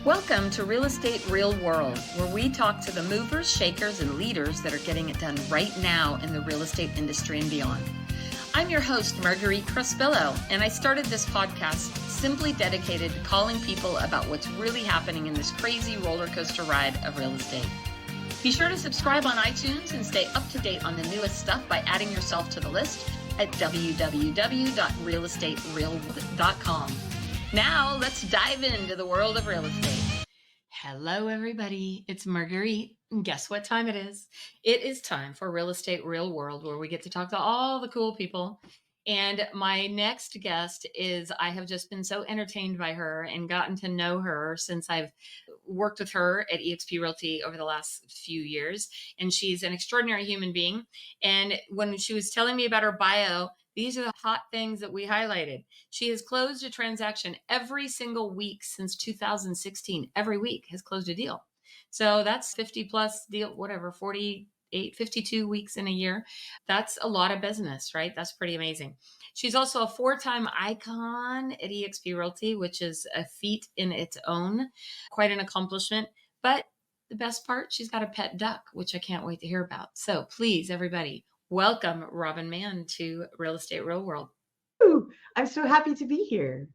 Welcome to Real Estate Real World, where we talk to the movers, shakers, and leaders that are getting it done right now in the real estate industry and beyond. I'm your host, Marguerite Crespillo, and I started this podcast simply dedicated to calling people about what's really happening in this crazy roller coaster ride of real estate. Be sure to subscribe on iTunes and stay up to date on the newest stuff by adding yourself to the list at www.realestatereal.com. Now, let's dive into the world of real estate. Hello, everybody. It's Marguerite. And guess what time it is? It is time for Real Estate Real World, where we get to talk to all the cool people. And my next guest is, I have just been so entertained by her and gotten to know her since I've worked with her at eXp Realty over the last few years. And she's an extraordinary human being. And when she was telling me about her bio, these are the hot things that we highlighted. She has closed a transaction every single week since 2016. Every week has closed a deal. So that's 50 plus deal, whatever, 48, 52 weeks in a year. That's a lot of business, right? That's pretty amazing. She's also a 4-time icon at eXp Realty, which is a feat in its own, quite an accomplishment. But the best part, she's got a pet duck, which I can't wait to hear about. So please, everybody, welcome Robin Mann to Real Estate Real World. Ooh, I'm so happy to be here.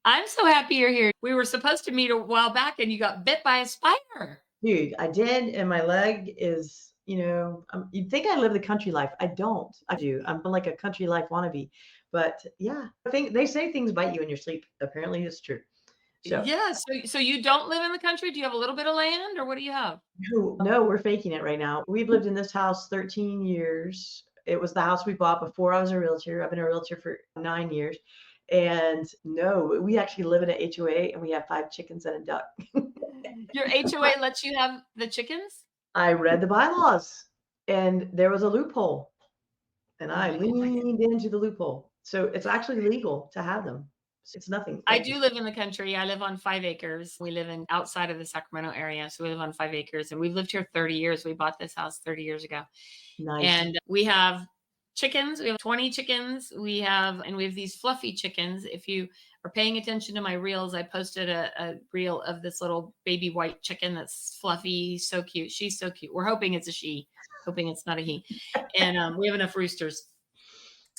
I'm so happy you're here. We were supposed to meet a while back and you got bit by a spider. Dude, I did, and my leg is, you'd think I live the country life. I don't. I do. I'm like a country life wannabe. But yeah, I think they say things bite you in your sleep. Apparently it's true. So Yeah. So you don't live in the country? Do you have a little bit of land or what do you have? no, we're faking it right now. We've lived in this house 13 years. It was the house we bought before I was a realtor. I've been a realtor for 9 years. And no, we actually live in an HOA and we have 5 chickens and a duck. Your HOA lets you have the chickens? I read the bylaws and there was a loophole and I leaned into the loophole. So it's actually legal to have them. So it's nothing. I do live in the country. I live on 5 acres. We live in outside of the Sacramento area. So we live on 5 acres and we've lived here 30 years. We bought this house 30 years ago. Nice. And we have chickens. We have 20 chickens. We have these fluffy chickens. If you are paying attention to my reels, I posted a reel of this little baby white chicken that's fluffy. So cute. She's so cute. We're hoping it's a she, hoping it's not a he. And we have enough roosters.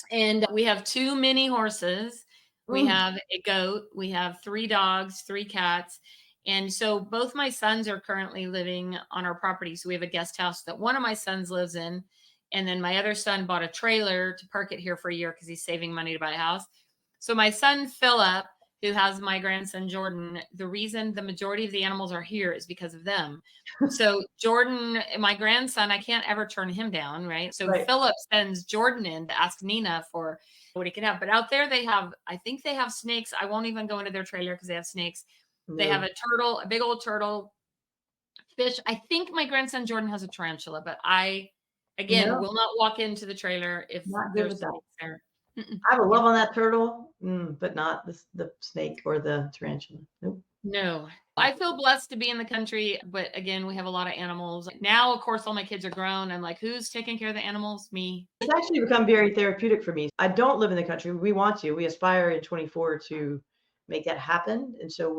And we have 2 mini horses. We have a goat. We have 3 dogs, 3 cats. And so both my sons are currently living on our property. So we have a guest house that one of my sons lives in. And then my other son bought a trailer to park it here for a year because he's saving money to buy a house. So my son, Philip, who has my grandson, Jordan, the reason the majority of the animals are here is because of them. So Jordan, my grandson, I can't ever turn him down, right? So Right. Philip sends Jordan in to ask Nina for what he can have. But out there I think they have snakes. I won't even go into their trailer because they have snakes. No. They have a turtle, a big old turtle, fish. I think my grandson, Jordan, has a tarantula, but I will not walk into the trailer if there's snakes there. I have a love on that turtle, but not the snake or the tarantula. Nope. No, I feel blessed to be in the country, but again, we have a lot of animals. Now, of course, all my kids are grown. I'm like, who's taking care of the animals? Me. It's actually become very therapeutic for me. I don't live in the country. We want to. We aspire in 24 to make that happen. And so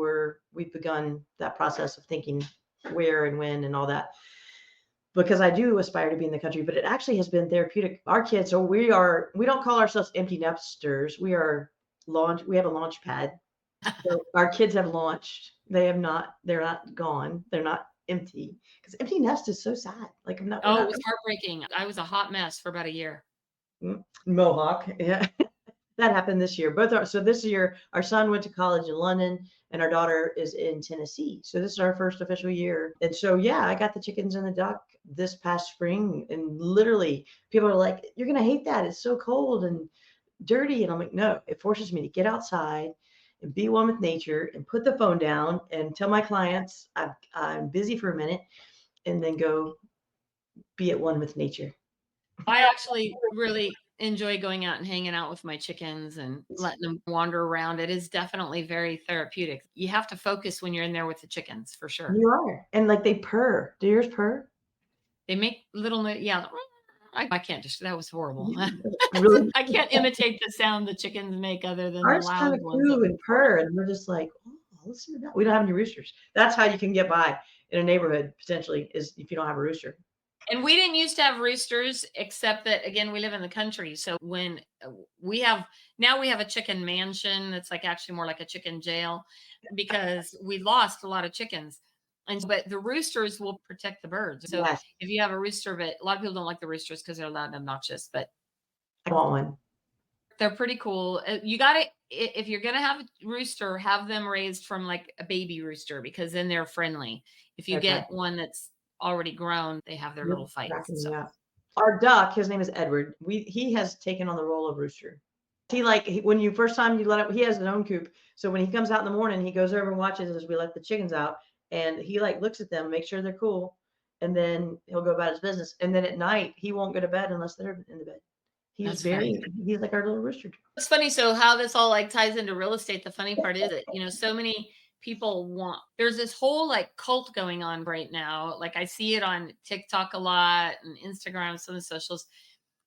we've begun that process of thinking where and when and all that. Because I do aspire to be in the country, but it actually has been therapeutic. Our kids, so we don't call ourselves empty nesters. We have a launch pad. So our kids have launched. They're not gone. They're not empty. Because empty nest is so sad. Like it was heartbreaking. I was a hot mess for about a year. Mohawk. Yeah. That happened this year. So this year, our son went to college in London and our daughter is in Tennessee. So this is our first official year. And so, yeah, I got the chickens and the duck this past spring. And literally people are like, you're going to hate that. It's so cold and dirty. And I'm like, no, it forces me to get outside and be one with nature and put the phone down and tell my clients I'm busy for a minute and then go be at one with nature. I actually really enjoy going out and hanging out with my chickens and letting them wander around. It is definitely very therapeutic. You have to focus when you're in there with the chickens, for sure. You are. And like they purr. Do yours purr? They make little, yeah. I can't that was horrible. Really? I can't imitate the sound the chickens make other than Ours the kind loud of ones. coo and purr, and we're just like, oh. listen to that. We don't have any roosters. That's how you can get by in a neighborhood potentially, is if you don't have a rooster. And we didn't used to have roosters, except that again, we live in the country. So when we have now we have a chicken mansion that's like actually more like a chicken jail because we lost a lot of chickens. And but the roosters will protect the birds. So Yes, if you have a rooster, but a lot of people don't like the roosters because they're loud and obnoxious, but I want one. they're pretty cool. You got to if you're gonna have a rooster, have them raised from like a baby rooster because then they're friendly. If you Okay. get one that's already grown, they have their You're little fights and cracking me stuff. up. Our duck, his name is Edward. He has taken on the role of rooster. When you first time you let him, he has his own coop. So when he comes out in the morning, he goes over and watches as we let the chickens out, and he like looks at them, make sure they're cool, and then he'll go about his business. And then at night, he won't go to bed unless they're in the bed. That's funny. He's like our little rooster. It's funny. So how this all like ties into real estate. The funny part is that, so many people there's this whole like cult going on right now. Like I see it on TikTok a lot and Instagram, some of the socials,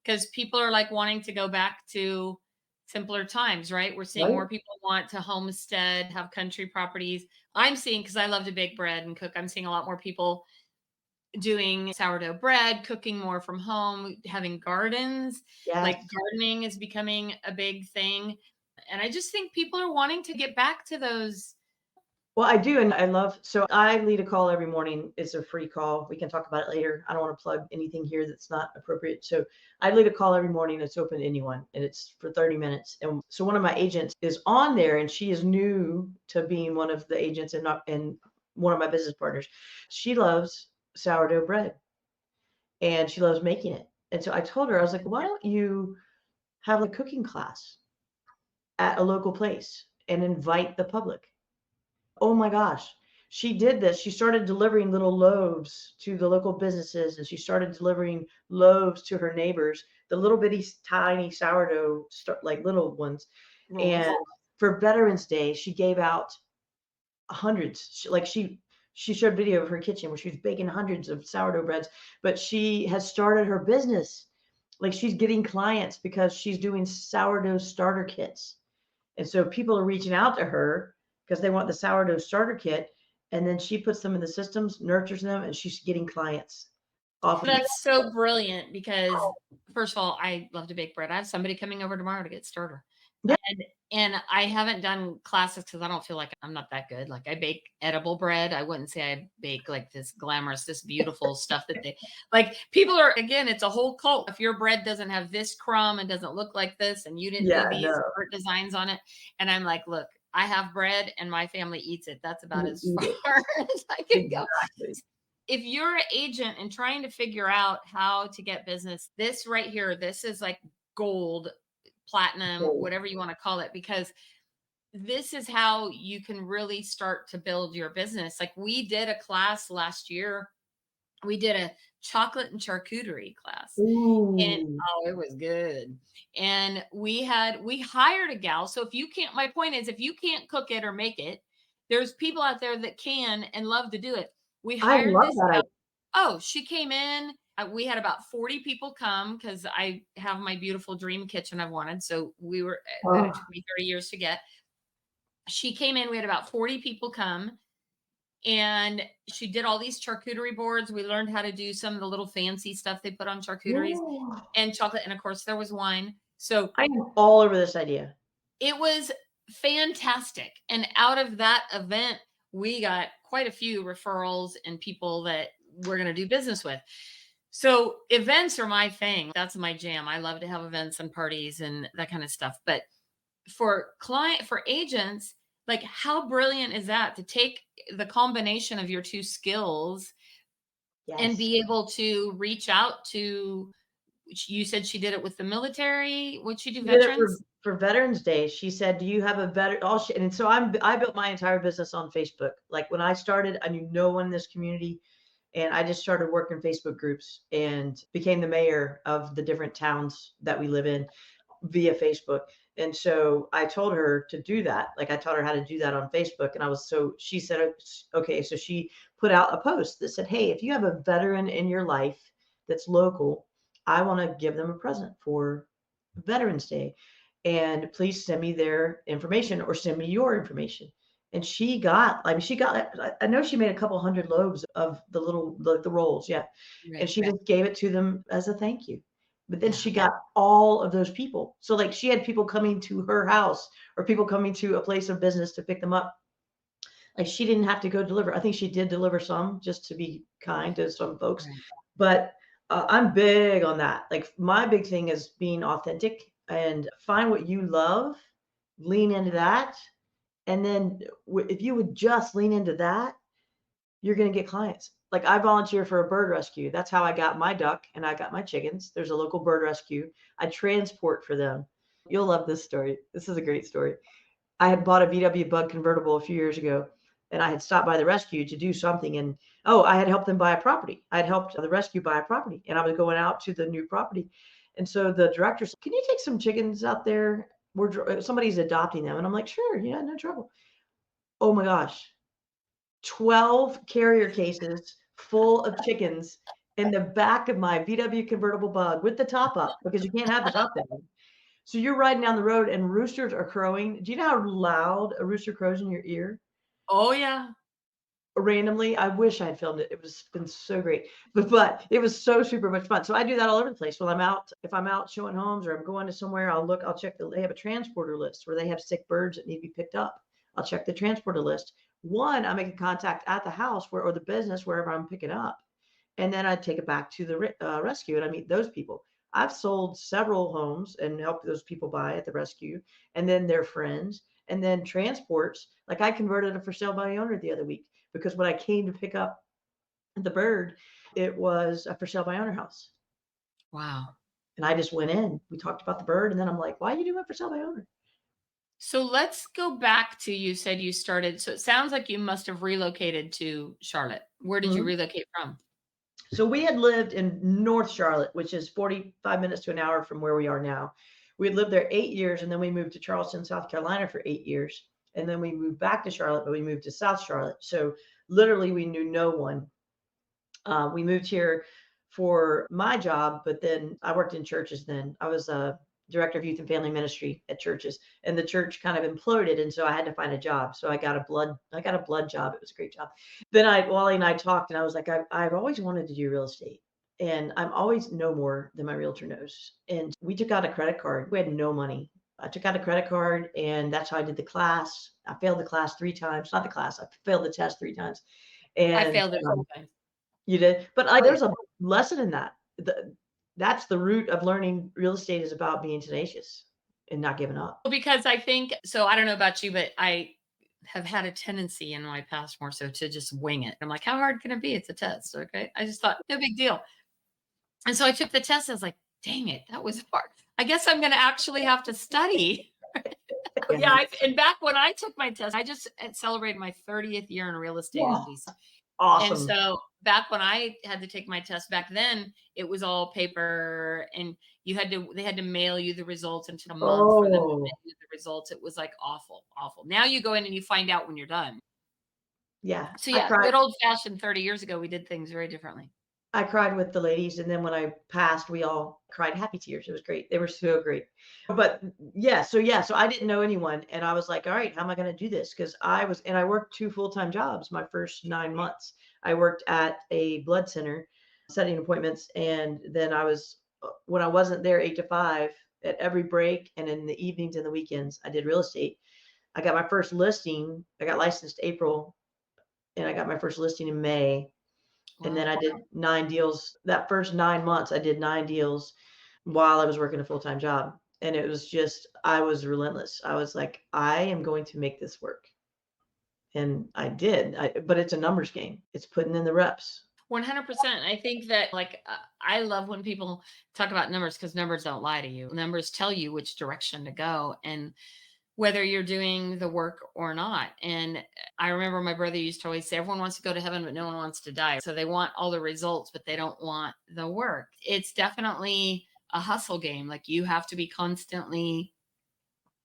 because people are like wanting to go back to simpler times, right? We're seeing Right? more people want to homestead, have country properties. I'm seeing, because I love to bake bread and cook, I'm seeing a lot more people doing sourdough bread, cooking more from home, having gardens. Like Yes. gardening is becoming a big thing. And I just think people are wanting to get back to those. Well, I do, and I love. So I lead a call every morning. It's a free call. We can talk about it later. I don't want to plug anything here that's not appropriate. So I lead a call every morning. It's open to anyone, and it's for 30 minutes. And so one of my agents is on there, and she is new to being one of the agents and not and one of my business partners. She loves sourdough bread, and she loves making it. And so I told her, I was like, why don't you have a cooking class at a local place and invite the public? Oh my gosh. She did this. She started delivering little loaves to the local businesses, and she started delivering loaves to her neighbors, the little bitty tiny sourdough, like little ones. Rolls. And for Veterans Day, she gave out hundreds. She showed video of her kitchen where she was baking hundreds of sourdough breads, but she has started her business. Like she's getting clients because she's doing sourdough starter kits. And so people are reaching out to her because they want the sourdough starter kit. And then she puts them in the systems, nurtures them, and she's getting clients off of it. That's so brilliant because first of all, I love to bake bread. I have somebody coming over tomorrow to get starter. Yeah. And I haven't done classes because I don't feel like I'm not that good. Like I bake edible bread. I wouldn't say I bake like this glamorous, this beautiful stuff that they like. People are, again, it's a whole cult. If your bread doesn't have this crumb and doesn't look like this, and you didn't Yeah, do these no. art designs on it, and I'm like, look, I have bread and my family eats it. That's about You as eat it. far as I can go. Exactly. If you're an agent and trying to figure out how to get business, this right here, this is like gold, platinum, Cool. whatever you want to call it, because this is how you can really start to build your business. Like we did a class last year. We did a chocolate and charcuterie class. And Ooh. oh, it was good. And we hired a gal. So if you can't, my point is, if you can't cook it or make it, there's people out there that can and love to do it. We I hired love this that gal. idea. Oh, she came in. We had about 40 people come because I have my beautiful dream kitchen I've wanted. So that it Oh, took me 30 years to get. She came in. We had about 40 people come, and she did all these charcuterie boards. We learned how to do some of the little fancy stuff they put on charcuteries yeah. and chocolate. And of course, there was wine. So I am all over this idea. it was fantastic. And out of that event, we got quite a few referrals and people that we're going to do business with. So events are my thing. That's my jam. I love to have events and parties and that kind of stuff. But for agents, like how brilliant is that to take the combination of your two skills and Yes. be able to reach out to, you said she did it with the military. Would she do She did it veterans? for Veterans Day. She said, "Do you have a veteran?" And so I built my entire business on Facebook. Like when I started, I knew no one in this community, and I just started working Facebook groups and became the mayor of the different towns that we live in via Facebook. And so I told her to do that. Like I taught her how to do that on Facebook. And she said, okay. So she put out a post that said, hey, if you have a veteran in your life that's local, I want to give them a present for Veterans Day. And please send me their information or send me your information. And she got, I mean, I know she made a couple hundred loaves of the rolls. Yeah. And Right. she just gave it to them as a thank you. But then Yeah. she got all of those people. So like she had people coming to her house or people coming to a place of business to pick them up. Like she didn't have to go deliver. I think she did deliver some just to be kind to some folks. Right. But I'm big on that. Like my big thing is being authentic and find what you love, lean into that. And then if you would just lean into that, you're going to get clients. Like I volunteer for a bird rescue. That's how I got my duck and I got my chickens. There's a local bird rescue. I transport for them. You'll love this story. This is a great story. I had bought a VW Bug convertible a few years ago, and I had stopped by the rescue to do something. And I had helped them buy a property. I had helped the rescue buy a property, and I was going out to the new property. And so the director said, "Can you take some chickens out there? Somebody's adopting them." And I'm like, "Sure, yeah, no trouble." Oh my gosh, 12 carrier cases full of chickens in the back of my VW convertible Bug with the top up because you can't have the top down. So you're riding down the road and roosters are crowing. Do you know how loud a rooster crows in your ear? Oh, yeah. Randomly. I wish I had filmed it. It was been so great. But it was so super much fun. So I do that all over the place. When I'm out, if I'm out showing homes or I'm going to somewhere, I'll check they have a transporter list where they have sick birds that need to be picked up. I'll check the transporter list. One, I make a contact at the house or the business wherever I'm picking up. And then I take it back to the rescue and I meet those people. I've sold several homes and helped those people buy at the rescue and then their friends and then transports. Like I converted a for sale by owner the other week because when I came to pick up the bird, it was a for sale by owner house. Wow. And I just went in. We talked about the bird, and then I'm like, "Why are you doing it for sale by owner?" So let's go back to you said you started. So it sounds like you must have relocated to Charlotte. Where did you Mhm. relocate from? So we had lived in North Charlotte, which is 45 minutes to an hour from where we are now. We had lived there 8 years, and then we moved to Charleston, South Carolina for 8 years. And then we moved back to Charlotte, but we moved to South Charlotte. So literally, we knew no one. We moved here for my job, but then I worked in churches then. I was a director of youth and family ministry at churches, and the church kind of imploded, and so I had to find a job. So I got a blood job. It was a great job. Then Wally and I talked, and I was like, I've always wanted to do real estate. And I'm always know more than my realtor knows. And we took out a credit card. We had no money. I took out a credit card, and that's how I did the class. I failed the class 3 times. Not the class. I failed the test 3 times. I And failed it sometimes. you did? But there's a lesson in that. That's the root of learning real estate is about being tenacious and not giving up. Well, because I think so I don't know about you, but I have had a tendency in my past more so to just wing it. I'm like, how hard can it be? It's a test. Okay. I just thought, no big deal. And so I took the test. I was like, dang it, that was hard. I guess I'm going to actually have to study. Yeah. Yeah. And back when I took my test, I just celebrated my 30th year in real estate Wow. in DC. And Awesome. so back when I had to take my test back then, it was all paper and they had to mail you the results into a month for them to Oh, mail you the results. It was like awful, awful. Now you go in and you find out when you're done. yeah. So I yeah, cried. good old fashioned 30 years ago, we did things very differently. I cried with the ladies, and then when I passed, we all cried happy tears. It was great. They were so great. But yeah, so I didn't know anyone, and I was like, "All right, how am I going to do this?" Because I worked 2 full-time jobs my first 9 months. I worked at a blood center, setting appointments, and then I was when I wasn't there 8 to 5 at every break, and in the evenings and the weekends, I did real estate. I got my first listing. I got licensed April, and I got my first listing in May. And then Wow. I did 9 deals. That first 9 months, I did 9 deals while I was working a full-time job. And it was just I was relentless. I was like, "I am going to make this work." And I did. But it's a numbers game. It's putting in the reps. 100%. I think that I love when people talk about numbers because numbers don't lie to you. Numbers tell you which direction to go and whether you're doing the work or not. And I remember my brother used to always say, everyone wants to go to heaven, but no one wants to die. So they want all the results, but they don't want the work. It's definitely a hustle game. Like you have to be constantly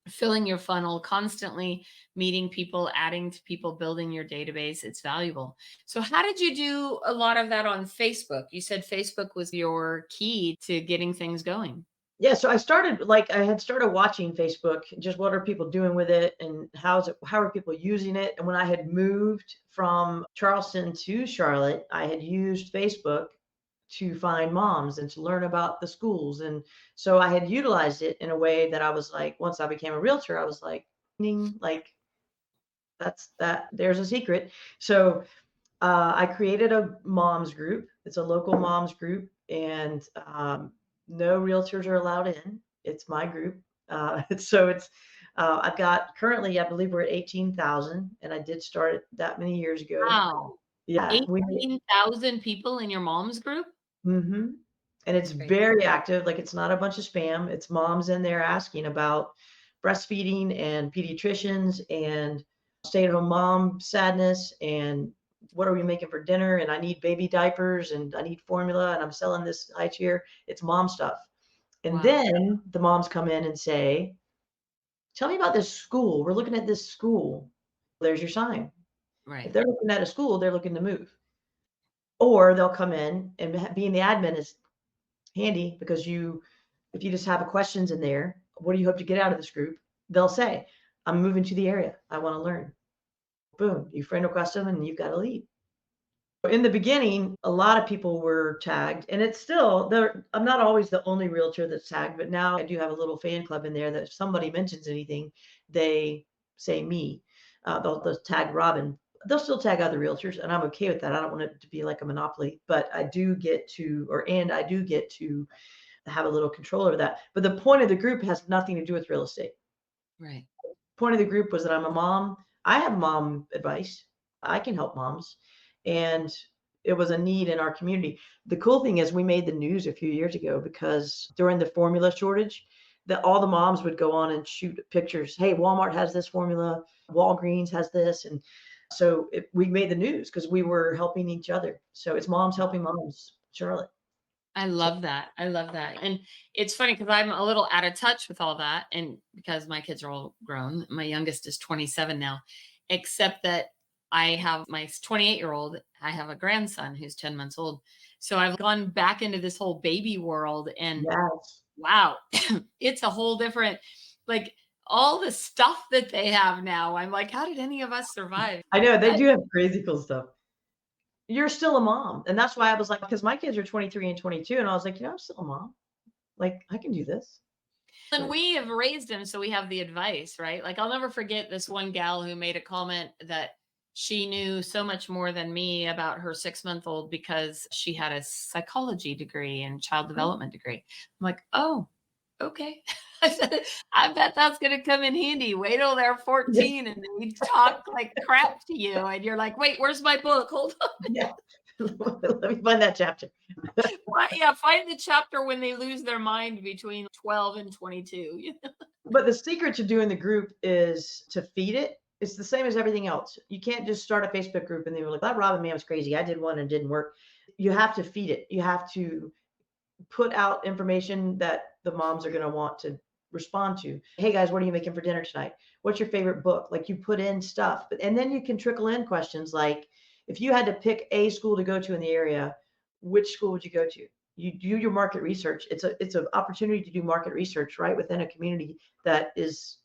filling your funnel, constantly meeting people, adding to people, building your database. It's valuable. So, how did you do a lot of that on Facebook? You said Facebook was your key to getting things going. Yeah, so I had started watching Facebook, just what are people doing with it and how are people using it? And when I had moved from Charleston to Charlotte, I had used Facebook to find moms and to learn about the schools. And so I had utilized it in a way that I was like, once I became a realtor, I was like, like there's a secret. So I created a moms group. It's a local moms group, and no realtors are allowed in. It's my group. I've got currently, I believe we're at 18,000, and I did start it that many years ago. Wow. Yeah, 18,000 people in your mom's group? hmm and it's That's great. very active. Like it's not a bunch of spam. It's moms in there asking about breastfeeding and pediatricians and stay-at-home mom sadness and what are we making for dinner? And I need baby diapers and I need formula and I'm selling this high chair. It's mom stuff. And Wow. then the moms come in and say, "Tell me about this school. We're looking at this school." There's your sign. If Right. they're looking at a school, they're looking to move. Or they'll come in and being the admin is handy because if you just have a questions in there, what do you hope to get out of this group? They'll say, I'm moving to the area. I want to learn. Boom, you friend request them and you've got a lead. In the beginning, a lot of people were tagged, and it's still there. I'm not always the only realtor that's tagged, but now I do have a little fan club in there that if somebody mentions anything, they say me. They'll tag Robin. They'll still tag other realtors, and I'm okay with that. I don't want it to be like a monopoly, but I do get to have a little control over that. But the point of the group has nothing to do with real estate. Right. Point of the group was that I'm a mom. I have mom advice. I can help moms. And it was a need in our community. The cool thing is we made the news a few years ago because during the formula shortage, that all the moms would go on and shoot pictures. Hey, Walmart has this formula, Walgreens has this. And so we made the news because we were helping each other. So it's moms helping moms, Charlotte. I So love that. I love that. And it's funny because I'm a little out of touch with all that. And because my kids are all grown, my youngest is 27 now, except that I have my 28-year-old, I have a grandson who's 10 months old. So I've gone back into this whole baby world and yes. wow, it's a whole different, like all the stuff that they have now. I'm like, how did any of us survive? I know they I, do have crazy cool stuff. You're still a mom. And that's why I was like, because my kids are 23 and 22. And I was like, I'm still a mom. Like, I can do this. and So, we have raised him, so we have the advice, right? Like I'll never forget this one gal who made a comment that she knew so much more than me about her 6-month old because she had a psychology degree and child oh, development degree. I'm like, oh, okay. I said, I bet that's going to come in handy. Wait till they're yeah. 14 and they talk like crap to you. And you're like, wait, where's my book? Hold on. Yeah. Let me find that chapter. Yeah, find the chapter when they lose their mind between 12 and 22. But the secret to doing the group is to feed it. It's the same as everything else. You can't just start a Facebook group and they were like, that Robin man was crazy. I did one and it didn't work. You have to feed it. You have to put out information that the moms are going to want to respond to. Hey guys, what are you making for dinner tonight? What's your favorite book? Like you put in stuff, and then you can trickle in questions like, if you had to pick a school to go to in the area, which school would you go to? You do your market research. It's an opportunity to do market research right within a community that is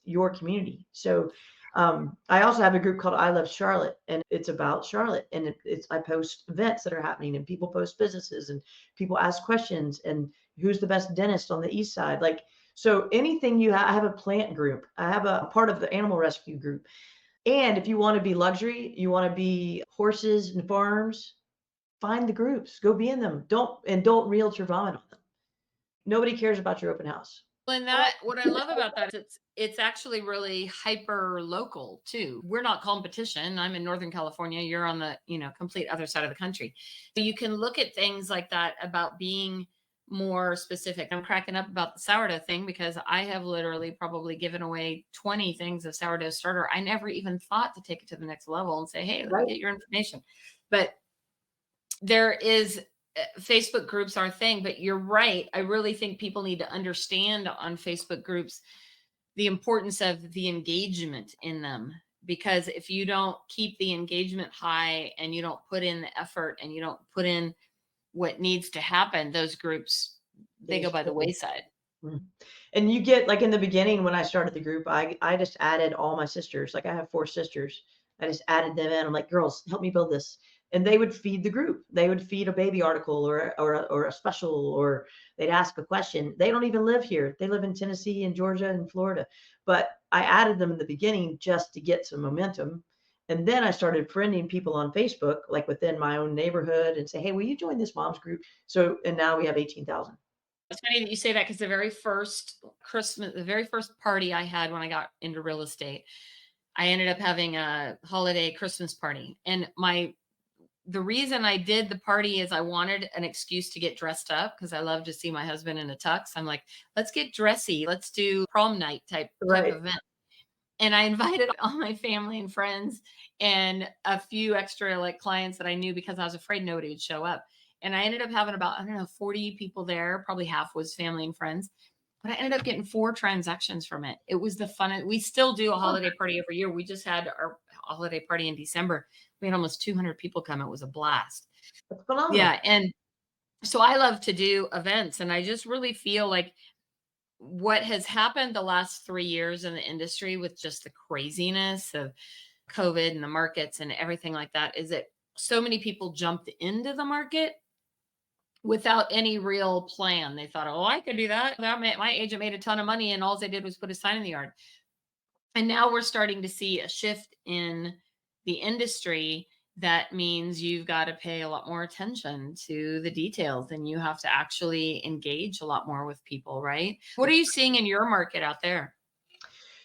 your community. So I also have a group called I Love Charlotte, and it's about Charlotte. And I post events that are happening, and people post businesses, and people ask questions, and who's the best dentist on the east side. Like, so anything I have a plant group. I have a part of the animal rescue group. And if you want to be luxury, you want to be horses and farms, find the groups, go be in them. Don't realtor vomit on them. Nobody cares about your open house. And that what I love about that is it's actually really hyper local too. We're not competition. I'm in Northern California. You're on the, complete other side of the country. So you can look at things like that about being more specific. I'm cracking up about the sourdough thing because I have literally probably given away 20 things of sourdough starter. I never even thought to take it to the next level and say, hey, let me Right. get your information. But there is Facebook groups are a thing, but you're right. I really think people need to understand on Facebook groups the importance of the engagement in them. Because if you don't keep the engagement high and you don't put in the effort and you don't put in what needs to happen, those groups, they They go by the struggle. wayside. Mhm. And you get like in the beginning when I started the group, I just added all my sisters. Like I have 4 sisters. I just added them in. I'm like, girls, help me build this. And they would feed the group. They would feed a baby article or a special, or they'd ask a question. They don't even live here. They live in Tennessee and Georgia and Florida. But I added them in the beginning just to get some momentum. And then I started friending people on Facebook, like within my own neighborhood, and say, hey, will you join this mom's group? So, and now we have 18,000. It's funny that you say that because the very first party I had when I got into real estate, I ended up having a holiday Christmas party. And the reason I did the party is I wanted an excuse to get dressed up because I love to see my husband in a tux. I'm like, let's get dressy. Let's do prom night type Right. event. And I invited all my family and friends and a few extra like clients that I knew because I was afraid nobody would show up. And I ended up having about, I don't know, 40 people there. Probably half was family and friends. But I ended up getting 4 transactions from it. It was the fun. We still do a holiday party every year. We just had our holiday party in December. We had almost 200 people come. It was a blast. That's phenomenal. Yeah. And so I love to do events. And I just really feel like what has happened the last 3 years in the industry with just the craziness of COVID and the markets and everything like that is that so many people jumped into the market without any real plan. They thought, oh, I could do that. My agent made a ton of money and all they did was put a sign in the yard. And now we're starting to see a shift in the industry. That means you've got to pay a lot more attention to the details and you have to actually engage a lot more with people, right? What are you seeing in your market out there?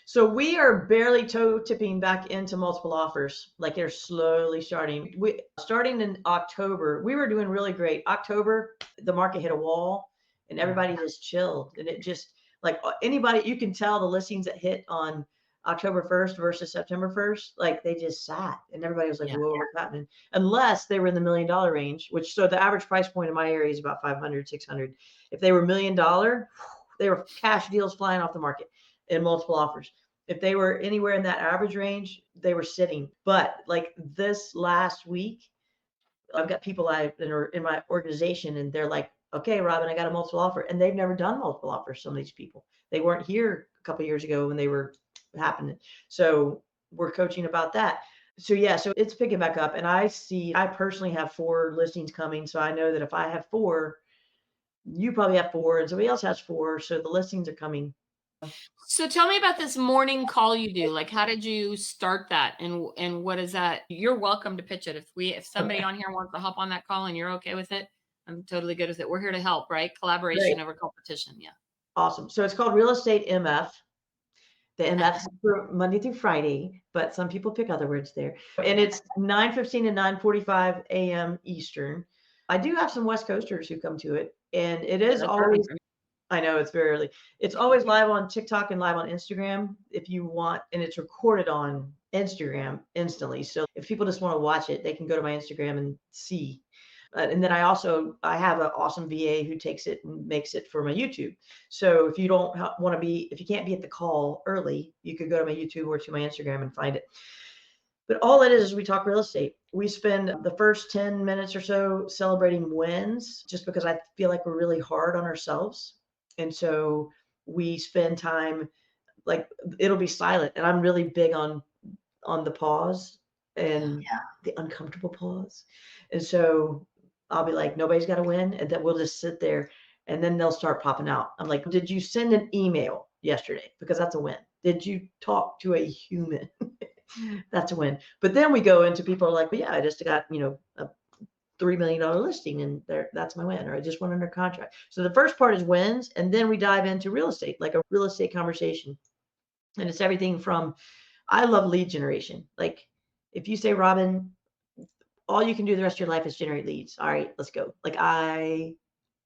So we are barely toe tipping back into multiple offers. Like they're slowly starting. We starting in October, we were doing really great. October, the market hit a wall and everybody just chilled. And it just like anybody, you can tell the listings that hit on October 1st versus September 1st, like they just sat and everybody was like, Yeah. whoa, what's happening? Unless they were in the $1 million range, which so the average price point in my area is about 500, 600. If they were $1 million, they were cash deals flying off the market in multiple offers. If they were anywhere in that average range, they were sitting. But like this last week, I've got people that are in my organization and they're like, okay, Robin, I got a multiple offer. And they've never done multiple offers. Some of these people, they weren't here a couple of years ago when they were happening. So we're coaching about that. So yeah, so it's picking back up. And I personally have 4 listings coming. So I know that if I have 4, you probably have 4 and somebody else has 4. So the listings are coming. So tell me about this morning call you do. Like, how did you start that? And what is that? You're welcome to pitch it. If somebody Okay, on here wants to hop on that call and you're okay with it, I'm totally good with it. We're here to help, right? Collaboration great. over competition. Yeah. Awesome. So it's called Real Estate MF. The MF's for Monday through Friday, but some people pick other words there. And it's 9:15 to 9:45 a.m. Eastern. I do have some West Coasters who come to it, and it Yeah, is that's early always, for me. I know it's very early. It's always live on TikTok and live on Instagram if you want, and it's recorded on Instagram instantly. So if people just want to watch it, they can go to my Instagram and see. And then I have an awesome VA who takes it and makes it for my YouTube. So if you don't want to if you can't be at the call early, you could go to my YouTube or to my Instagram and find it. But all it is we talk real estate. We spend the first 10 minutes or so celebrating wins just because I feel like we're really hard on ourselves. And so we spend time like it'll be silent. And I'm really big on the pause Yeah. and the uncomfortable pause. And so I'll be like, nobody's got to win. And then we'll just sit there and then they'll start popping out. I'm like, did you send an email yesterday? Because that's a win. Did you talk to a human? That's a win. But then we go into people are like, well, yeah, I just got, a $3 million listing and that's my win, or I just went under contract. So the first part is wins. And then we dive into real estate, like a real estate conversation. And it's everything from I love lead generation. Like if you say, Robin, all you can do the rest of your life is generate leads. All right, let's go. Like I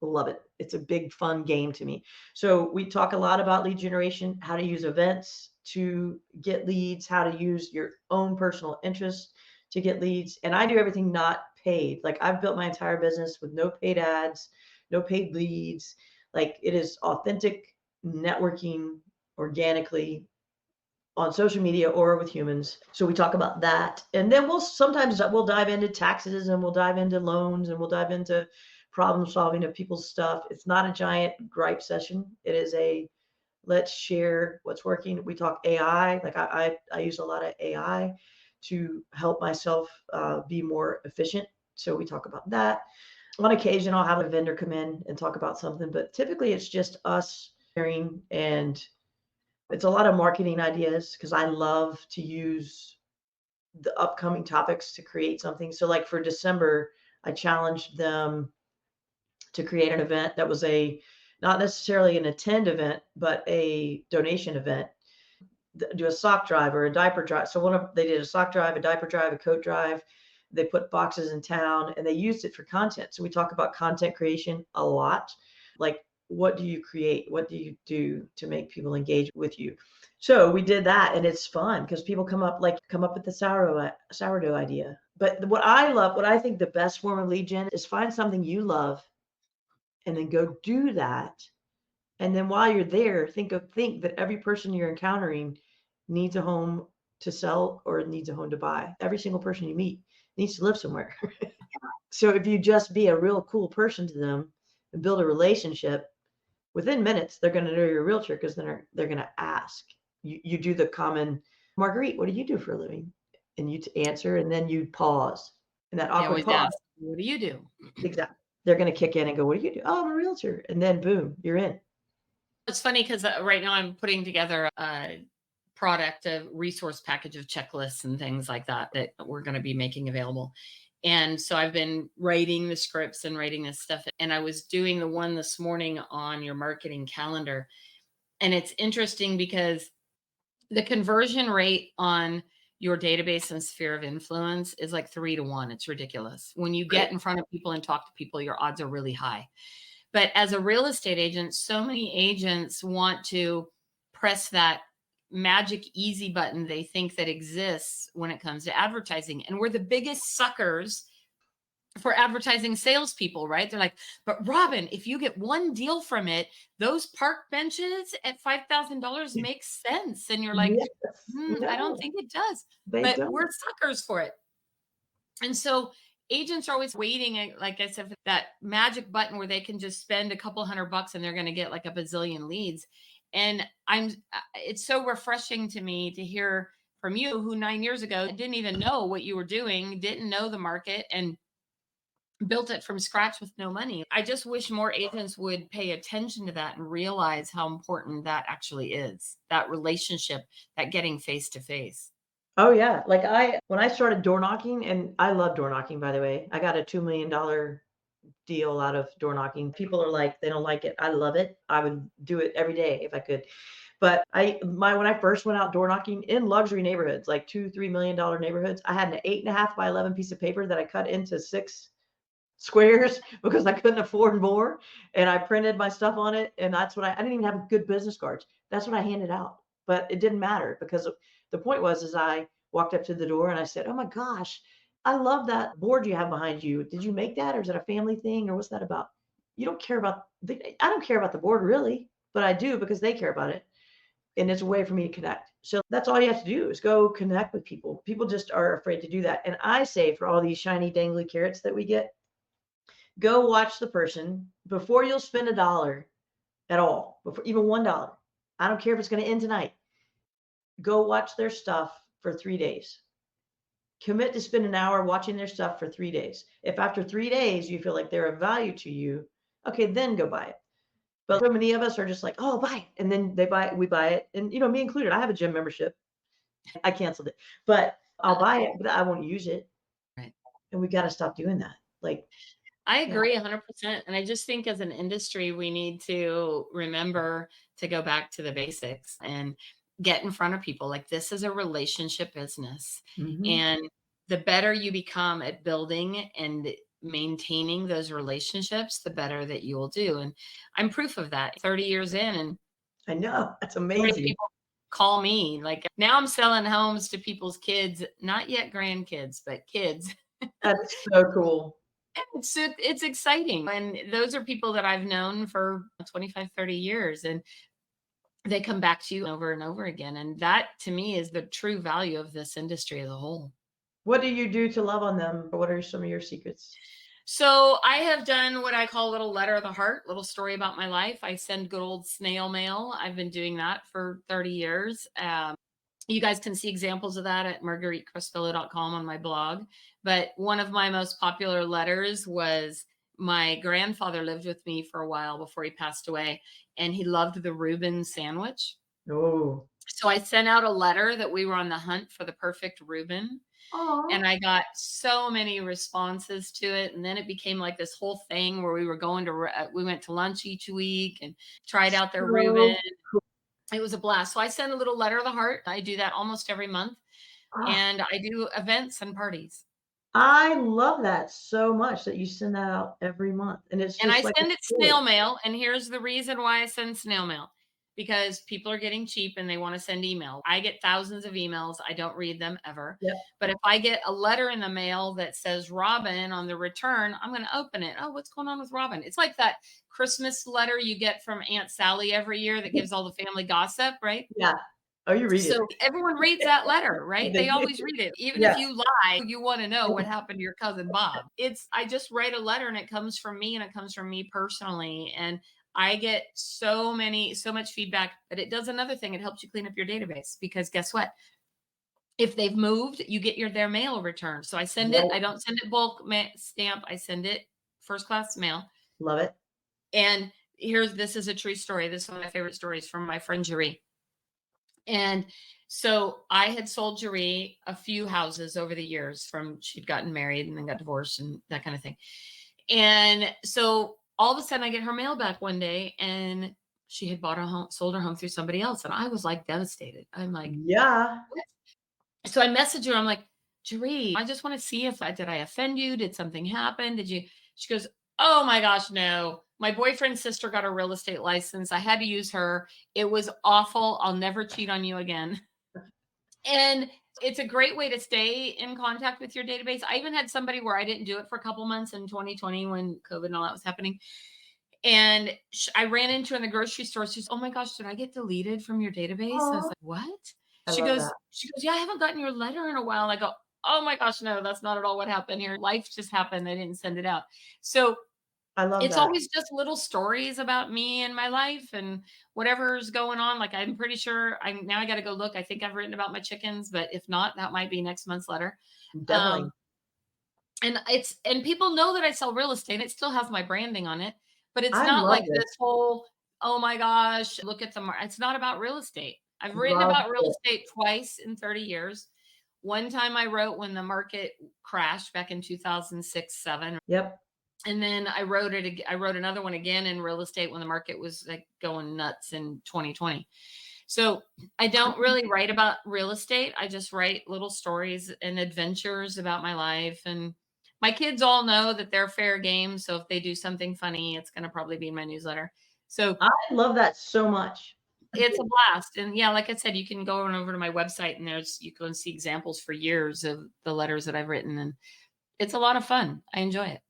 love it. It's a big fun game to me. So we talk a lot about lead generation, how to use events to get leads, how to use your own personal interest to get leads. And I do everything not paid. Like I've built my entire business with no paid ads, no paid leads. Like it is authentic networking organically on social media or with humans. So we talk about that. And then we'll dive into taxes and we'll dive into loans and we'll dive into problem solving of people's stuff. It's not a giant gripe session. It is a let's share what's working. We talk AI. Like I use a lot of AI to help myself be more efficient. So we talk about that. On occasion, I'll have a vendor come in and talk about something, but typically it's just us sharing, and it's a lot of marketing ideas because I love to use the upcoming topics to create something. So like for December, I challenged them to create an event that was a not necessarily an attend event, but a donation event. Do a sock drive or a diaper drive. So they did a sock drive, a diaper drive, a coat drive. They put boxes in town and they used it for content. So we talk about content creation a lot. Like, what do you create? What do you do to make people engage with you? So we did that, and it's fun because people come up with the sourdough idea. But what I love, what I think the best form of lead gen is find something you love and then go do that. And then while you're there, think that every person you're encountering needs a home to sell or needs a home to buy. Every single person you meet needs to live somewhere. So if you just be a real cool person to them and build a relationship, within minutes they're going to know you're a realtor because then they're going to ask. You do the common, Marguerite, what do you do for a living? And you answer, and then you pause. And that They awkward always pause, ask, what do you do? exactly. They're going to kick in and go, what do you do? Oh, I'm a realtor. And then boom, you're in. It's funny because right now I'm putting together a product, a resource package of checklists and things like that that we're going to be making available. And so I've been writing the scripts and writing this stuff. And I was doing the one this morning on your marketing calendar. And it's interesting because the conversion rate on your database and sphere of influence is like 3 to 1. It's ridiculous. When you Right. get in front of people and talk to people, your odds are really high. But as a real estate agent, so many agents want to press that magic easy button they think that exists when it comes to advertising. And we're the biggest suckers for advertising salespeople, right? They're like, but Robin, if you get one deal from it, those park benches at $5,000 makes sense. And you're like, Yes. I don't No, think it does, they but don't. we're suckers for it. And so agents are always waiting, like I said, for that magic button where they can just spend a couple $100 and they're going to get like a bazillion leads. And it's so refreshing to me to hear from you, who 9 years ago didn't even know what you were doing, didn't know the market, and built it from scratch with no money. I just wish more agents would pay attention to that and realize how important that actually is, that relationship, that getting face to face. Oh yeah. When I started door knocking, and I love door knocking, by the way, I got a $2 million deal out of door knocking. People are like, they don't like it. I love it. I would do it every day if I could. But when I first went out door knocking in luxury neighborhoods, like $2, $3 million neighborhoods, I had an 8.5 by 11 piece of paper that I cut into 6 squares because I couldn't afford more. And I printed my stuff on it. And that's what I didn't even have good business cards. That's what I handed out. But it didn't matter because the point was, is I walked up to the door and I said, oh my gosh, I love that board you have behind you. Did you make that? Or is it a family thing? Or what's that about? You don't care about, I don't care about the board really, but I do because they care about it. And it's a way for me to connect. So that's all you have to do is go connect with people. People just are afraid to do that. And I say, for all these shiny dangly carrots that we get, go watch the person before you'll spend a dollar at all, before even $1. I don't care if it's going to end tonight. Go watch their stuff for 3 days. Commit to spend an hour watching their stuff for 3 days. If after 3 days you feel like they're of value to you, okay, then go buy it. But so many of us are just like, oh, buy it. And then we buy it. And, me included, I have a gym membership. I canceled it, but I'll buy it, but I won't use it. Right. And we got to stop doing that. Like, I yeah. agree 100%. And I just think as an industry, we need to remember to go back to the basics and get in front of people. Like, this is a relationship business. Mhm. And the better you become at building and maintaining those relationships, the better that you will do. And I'm proof of that 30 years in. And I know. That's so many amazing. people call me. Like, now I'm selling homes to people's kids, not yet grandkids, but kids. That's so cool. It's exciting. And those are people that I've known for 25, 30 years. And they come back to you over and over again. And that to me is the true value of this industry as a whole. What do you do to love on them? What are some of your secrets? So I have done what I call a little letter of the heart, little story about my life. I send good old snail mail. I've been doing that for 30 years. You guys can see examples of that at margueritecrespillo.com on my blog. But one of my most popular letters was my grandfather lived with me for a while before he passed away, and he loved the Reuben sandwich. Oh. So I sent out a letter that we were on the hunt for the perfect Reuben, Oh. and I got so many responses to it. And then it became like this whole thing where we were we went to lunch each week and tried out their Reuben. So cool. It was a blast. So I send a little letter of the heart. I do that almost every month. Ah, And I do events and parties. I love that so much that you send that out every month, and it's And I just like a send it story. snail mail. And here's the reason why I send snail mail, because people are getting cheap and they want to send email. I get thousands of emails. I don't read them ever. Yep. But if I get a letter in the mail that says Robin on the return, I'm going to open it. Oh, what's going on with Robin? It's like that Christmas letter you get from Aunt Sally every year that gives all the family gossip, right? Yeah. Oh, you read it. So everyone reads that letter, right? They They do. always read it. Even if Yeah. you lie, you want to know what happened to your cousin Bob. I just write a letter and it comes from me and it comes from me personally. And I get so much feedback. But it does another thing. It helps you clean up your database, because guess what? If they've moved, you get their mail returned. So I send it. Right. I don't send it bulk stamp. I send it first class mail. Love it. And this is a true story. This is one of my favorite stories from my friend Jerry. And so I had sold Jeree a few houses over the years, from she'd gotten married and then got divorced and that kind of thing. And so all of a sudden I get her mail back one day, and she had bought a home, sold her home through somebody else. And I was like devastated. I'm like, Yeah. what? So I messaged her. I'm like, Jeree, I just want to see if did I offend you? Did something happen? Did you? She goes, oh my gosh, no. My boyfriend's sister got a real estate license. I had to use her. It was awful. I'll never cheat on you again. And it's a great way to stay in contact with your database. I even had somebody where I didn't do it for a couple months in 2020 when COVID and all that was happening. And I ran into her in the grocery store. She's, oh my gosh, did I get deleted from your database? And I was Oh, like, what? I love that. She goes, yeah, I haven't gotten your letter in a while. And I go, oh my gosh, no, that's not at all what happened here. Life just happened. I didn't send it out. So I love it's that. always just little stories about me and my life and whatever's going on. Like, I'm pretty sure I got to go look. I think I've written about my chickens, but if not, that might be next month's letter. Definitely. Um, and people know that I sell real estate. It still has my branding on it, but it's I not love like this. this whole, oh my gosh, look at it's not about real estate. I've written Love about real it. estate twice in 30 years. One time I wrote when the market crashed back in 2006, 7. Yep. And then I wrote another one again in real estate when the market was like going nuts in 2020. So I don't really write about real estate. I just write little stories and adventures about my life. And my kids all know that they're fair game. So if they do something funny, it's going to probably be in my newsletter. So I love that so much. it's a blast. And yeah, like I said, you can go on over to my website and you can see examples for years of the letters that I've written. And it's a lot of fun. I enjoy it.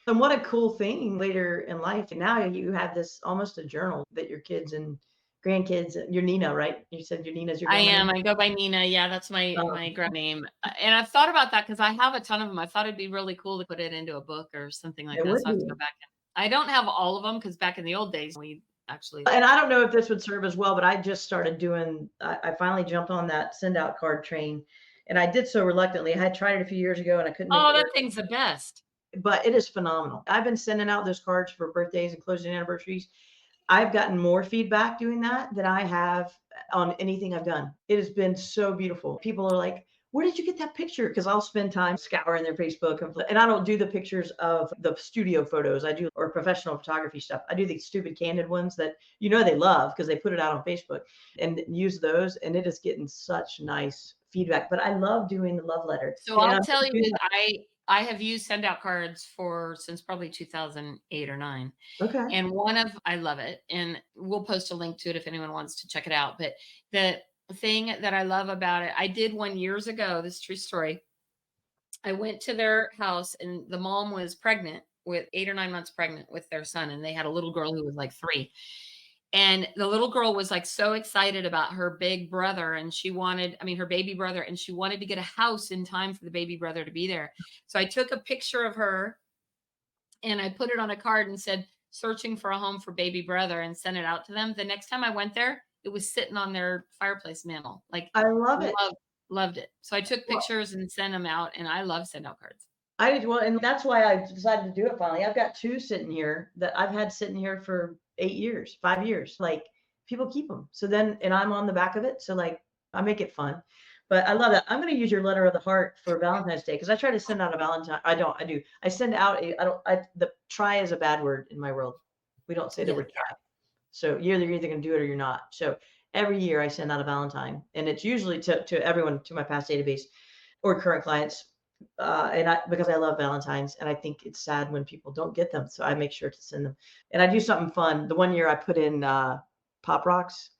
And what a cool thing later in life. Now you have this almost a journal that your kids and grandkids, your Nina, right? You said your Nina's your I grandma am. name? I go by Nina. Yeah, that's my Um, grad name. And I've thought about that because I have a ton of them. I thought it'd be really cool to put it into a book or something like it that. would So I have to go be. back. I don't have all of them because back in the old days, we actually. And I don't know if this would serve as well, but I just started doing, I finally jumped on that send out card train. And I did so reluctantly. I had tried it a few years ago and I couldn't make Oh, it that work, thing's the best. but it is phenomenal. I've been sending out those cards for birthdays and closing anniversaries. I've gotten more feedback doing that than I have on anything I've done. It has been so beautiful. People are like, where did you get that picture? Because I'll spend time scouring their Facebook and I don't do the pictures of the studio photos I do or professional photography stuff. I do the stupid candid ones that they love because they put it out on Facebook and use those. And it is getting such nice feedback. But I love doing the love letter. So And I'll I'm tell gonna you do that I have used send out cards for since probably 2008 or 9. that. Okay. And I love it. And we'll post a link to it if anyone wants to check it out. But the thing that I love about it, I did one years ago, this is a true story. I went to their house and the mom was pregnant with 8 or 9 months pregnant with their son. And they had a little girl who was like 3. And the little girl was like so excited about her big brother. And her baby brother, and she wanted to get a house in time for the baby brother to be there. So I took a picture of her and I put it on a card and said, searching for a home for baby brother, and sent it out to them. The next time I went there, it was sitting on their fireplace mantle. Like, I love it. loved it. So I took Well, pictures and sent them out, and I love send out cards. I did well, and that's why I decided to do it finally. I've got 2 sitting here that I've had sitting here for 8 years, 5 years. Like, people keep them. So then, and I'm on the back of it, so, like, I make it fun. But I love that. I'm gonna use your letter of the heart for Valentine's Day, because I try to send out a Valentine. I do. I send out a I don't I the try is a bad word in my world. We don't say the Yeah. word try. So you're either gonna do it or you're not. So every year I send out a Valentine, and it's usually to everyone, to my past database or current clients. And because I love Valentines, and I think it's sad when people don't get them. So I make sure to send them. And I do something fun. The one year I put in Pop Rocks,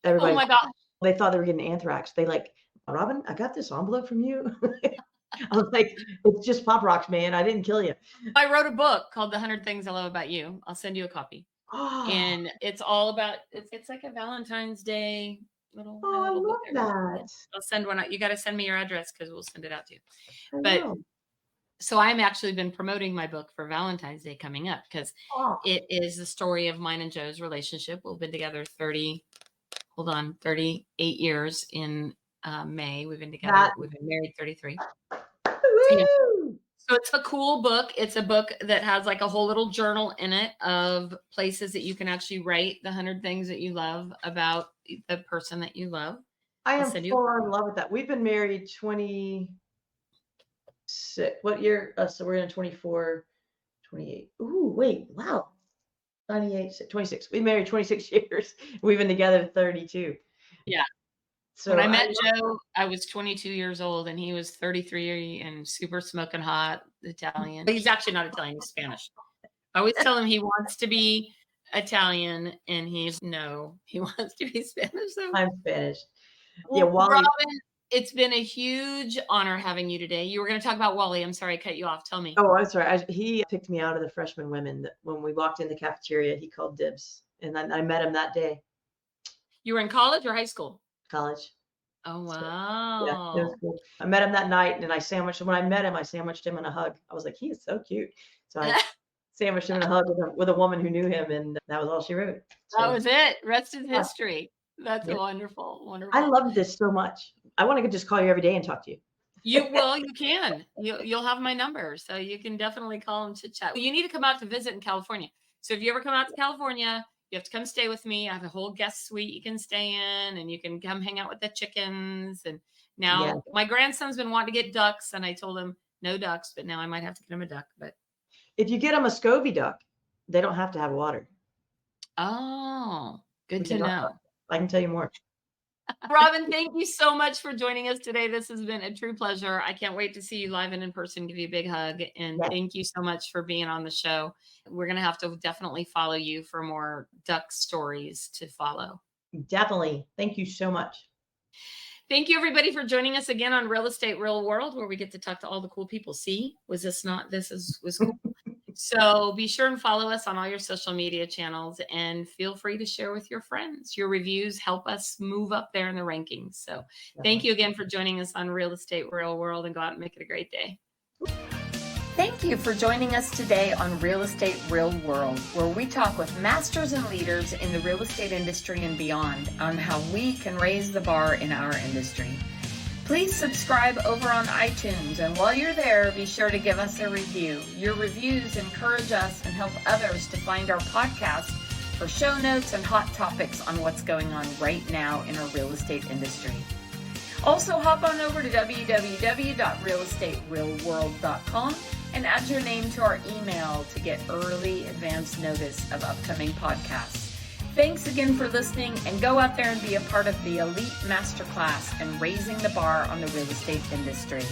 Oh everybody, my gosh. they thought they were getting anthrax. They like, Robin, I got this envelope from you. I was like, it's just Pop Rocks, man. I didn't kill you. I wrote a book called The 100 Things I Love About You. I'll send you a copy. Oh, And it's all about, it's like a Valentine's Day I little love book there. that. I'll send one out. You got to send me your address, because we'll send it out to you. I But know. so I'm actually been promoting my book for Valentine's Day coming up, because Oh, it is the story of mine and Joe's relationship. We've been together 38 years in May. We've been together. We've been married 33. Yeah. woo! So it's a cool book. It's a book that has like a whole little journal in it of places that you can actually write the 100 things that you love about the person that you love. I I'll am send you. full in love with that. We've been married 26. What year? So we're in 24, 28. Ooh, wait, wow. 98, 26. We married 26 years. We've been together 32. Yeah. So When I met Joe, I was 22 years old, and he was 33 and super smoking hot Italian. He's actually not Italian, he's Spanish. I always tell him he wants to be Italian, and he wants to be Spanish. So, I'm Spanish. Yeah, well, Wally. Robin, it's been a huge honor having you today. You were going to talk about Wally. I'm sorry I cut you off. Tell me. Oh, I'm sorry. He picked me out of the freshman women that when we walked in the cafeteria, he called dibs. And I met him that day, You were in college or high school? college. Oh, So, yeah, it was wow. cool. I met him that night, and when I met him, I sandwiched him in a hug. I was like, he is so cute. So I sandwiched him in a hug with a woman who knew him, and that was all she wrote. That So was it. Rest is yeah, history. That's yeah. wonderful. I Wonderful. love this so much. I want to just call you every day and talk to you. You can. You'll have my number, so you can definitely call and chit chat. You need to come out to visit in California. So if you ever come out to California, you have to come stay with me. I have a whole guest suite you can stay in, and you can come hang out with the chickens. And Yeah. now my grandson's been wanting to get ducks, and I told him no ducks, but now I might have to get him a duck. But If you get them a Scovy duck, they don't have to have water. oh, We good can to talk know. about it. I can tell you more. Robin, thank you so much for joining us today. This has been a true pleasure. I can't wait to see you live and in person, give you a big hug. And Yes. thank you so much for being on the show. We're going to have to definitely follow you for more duck stories to follow. Definitely. Thank you so much. Thank you, everybody, for joining us again on Real Estate Real World, where we get to talk to all the cool people. See, was cool. So be sure and follow us on all your social media channels, and feel free to share with your friends. Your reviews help us move up there in the rankings. So thank you again for joining us on Real Estate Real World, and go out and make it a great day. Thank you for joining us today on Real Estate Real World, where we talk with masters and leaders in the real estate industry and beyond on how we can raise the bar in our industry. Please subscribe over on iTunes, and while you're there, be sure to give us a review. Your reviews encourage us and help others to find our podcast for show notes and hot topics on what's going on right now in our real estate industry. Also, hop on over to www.realestaterealworld.com and add your name to our email to get early advance notice of upcoming podcasts. Thanks again for listening, and go out there and be a part of the elite masterclass and raising the bar on the real estate industry.